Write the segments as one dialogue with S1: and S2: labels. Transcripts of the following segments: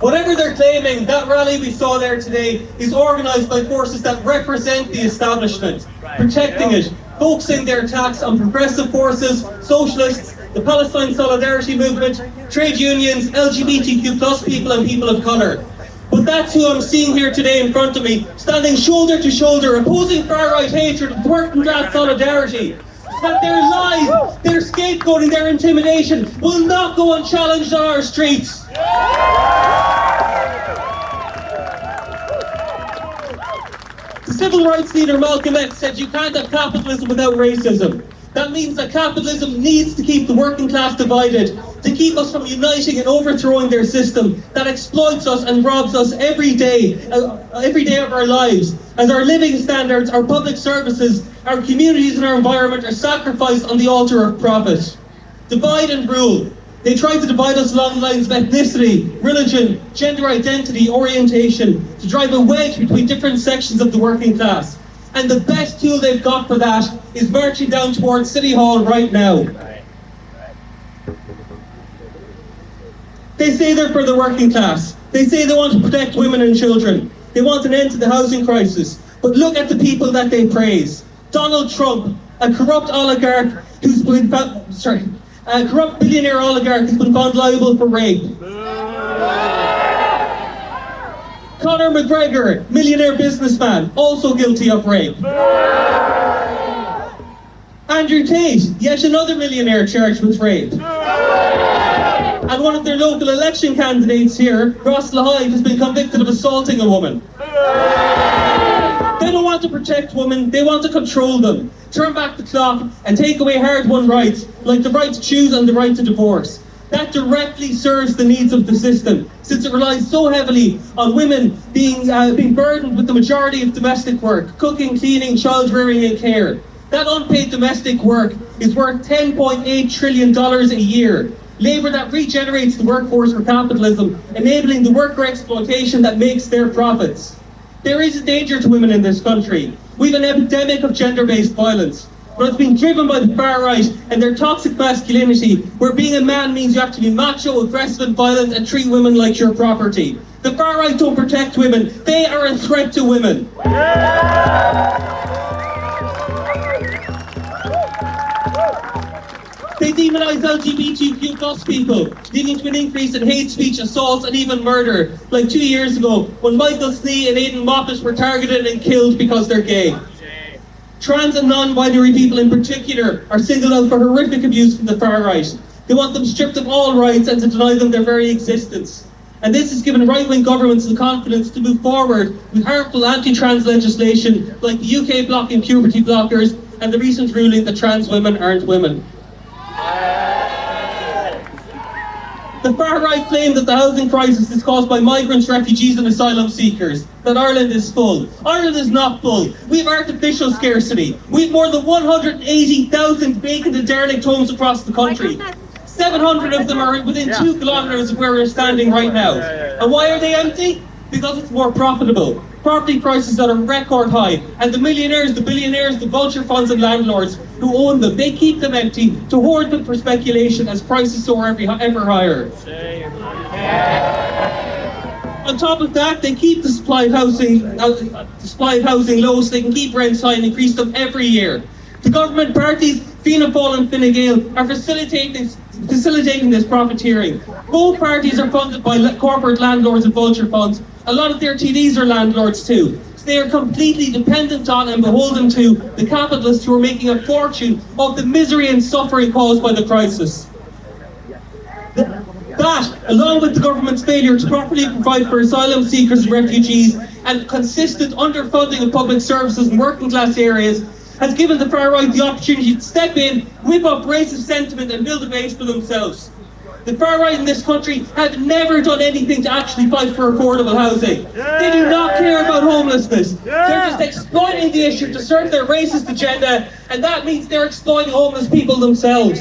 S1: Whatever they're claiming, that rally we saw there today is organised by forces that represent the establishment, protecting it, focusing their attacks on progressive forces, socialists, the Palestine Solidarity Movement, trade unions, LGBTQ plus people and people of colour. But that's who I'm seeing here today in front of me, standing shoulder to shoulder, opposing far-right hatred and working class solidarity. That their lies, their scapegoating, their intimidation will not go unchallenged on our streets. The civil rights leader Malcolm X said you can't have capitalism without racism. That means that capitalism needs to keep the working class divided, to keep us from uniting and overthrowing their system that exploits us and robs us every day of our lives, as our living standards, our public services, our communities and our environment are sacrificed on the altar of profit. Divide and rule. They try to divide us along the lines of ethnicity, religion, gender identity, orientation, to drive a wedge between different sections of the working class. And the best tool they've got for that is marching down towards City Hall right now. They say they're for the working class. They say they want to protect women and children. They want an end to the housing crisis. But look at the people that they praise. Donald Trump, a corrupt oligarch who's been a corrupt billionaire oligarch who's been found liable for rape. Conor McGregor, millionaire businessman, also guilty of rape. Andrew Tate, yet another millionaire charged with rape. And one of their local election candidates here, Ross Lahaye, has been convicted of assaulting a woman. They don't want to protect women, they want to control them, turn back the clock and take away hard-won rights, like the right to choose and the right to divorce. That directly serves the needs of the system, since it relies so heavily on women being burdened with the majority of domestic work, cooking, cleaning, child rearing and care. That unpaid domestic work is worth $10.8 trillion a year. Labour that regenerates the workforce for capitalism, enabling the worker exploitation that makes their profits. There is a danger to women in this country. We have an epidemic of gender-based violence, but it's been driven by the far right and their toxic masculinity, where being a man means you have to be macho, aggressive and violent and treat women like your property. The far right don't protect women, they are a threat to women. They demonise LGBTQ plus people, leading to an increase in hate speech, assaults and even murder, like 2 years ago when Michael Snee and Aidan Moffat were targeted and killed because they're gay. Trans and non-binary people in particular are singled out for horrific abuse from the far right. They want them stripped of all rights and to deny them their very existence. And this has given right-wing governments the confidence to move forward with harmful anti-trans legislation like the UK blocking puberty blockers and the recent ruling that trans women aren't women. The far right claim that the housing crisis is caused by migrants, refugees and asylum seekers, that Ireland is full. Ireland is not full. We have artificial scarcity. We have more than 180,000 vacant and derelict homes across the country. 700 of them are within 2 kilometres of where we're standing right now. And why are they empty? Because it's more profitable. Property prices are at a record high, and the millionaires, the billionaires, the vulture funds and landlords who own them, they keep them empty to hoard them for speculation as prices soar ever higher. On top of that, they keep the supply of housing low so they can keep rents high and increase them every year. The government parties, Fianna Fáil and Fine Gael, are facilitating this profiteering. Both parties are funded by corporate landlords and vulture funds. A lot of their TDs are landlords too. So they are completely dependent on and beholden to the capitalists who are making a fortune of the misery and suffering caused by the crisis. That, along with the government's failure to properly provide for asylum seekers and refugees and consistent underfunding of public services in working class areas, has given the far right the opportunity to step in, whip up racist sentiment and build a base for themselves. The far right in this country have never done anything to actually fight for affordable housing. They do not care about homelessness. They're just exploiting the issue to serve their racist agenda, and that means they're exploiting homeless people themselves.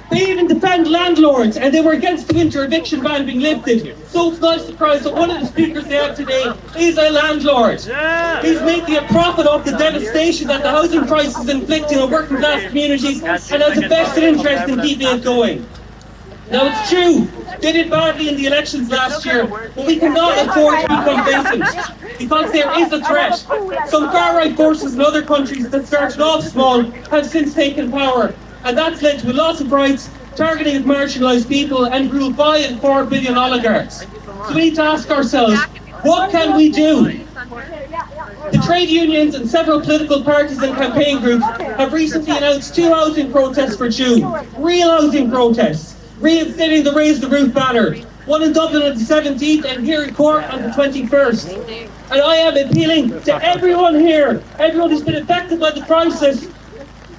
S1: They even defend landlords, and they were against the winter eviction ban being lifted. So it's no surprise that one of the speakers they have today is a landlord. He's making a profit off the devastation that the housing crisis is inflicting on working class communities and has a vested interest in keeping it going. Now it's true, they did badly in the elections last year, but we cannot afford to be complacent, because there is a threat. Some far-right forces in other countries that started off small have since taken power, and that's led to a loss of rights, targeting of marginalised people, and ruled by and 4 billion oligarchs. So we need to ask ourselves, what can we do? The trade unions and several political parties and campaign groups have recently announced 2 housing protests for June. Real housing protests. Reinstating the Raise the Roof banner. One in Dublin on the 17th and here in Cork on the 21st. And I am appealing to everyone here, everyone who's been affected by the crisis,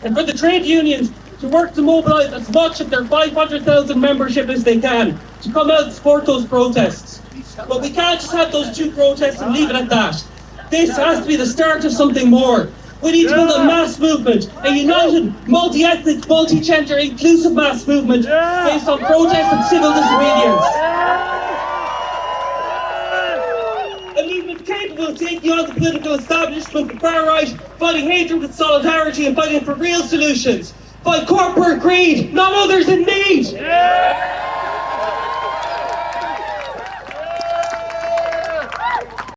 S1: and for the trade unions to work to mobilise as much of their 500,000 membership as they can to come out and support those protests. But we can't just have those 2 protests and leave it at that. This has to be the start of something more. We need to build a mass movement, a united, multi-ethnic, multi-gender, inclusive mass movement based on protest and civil disobedience. A movement capable of taking on the political establishment, the far right, fighting hatred with solidarity and fighting for real solutions. Fight corporate greed, not others in need.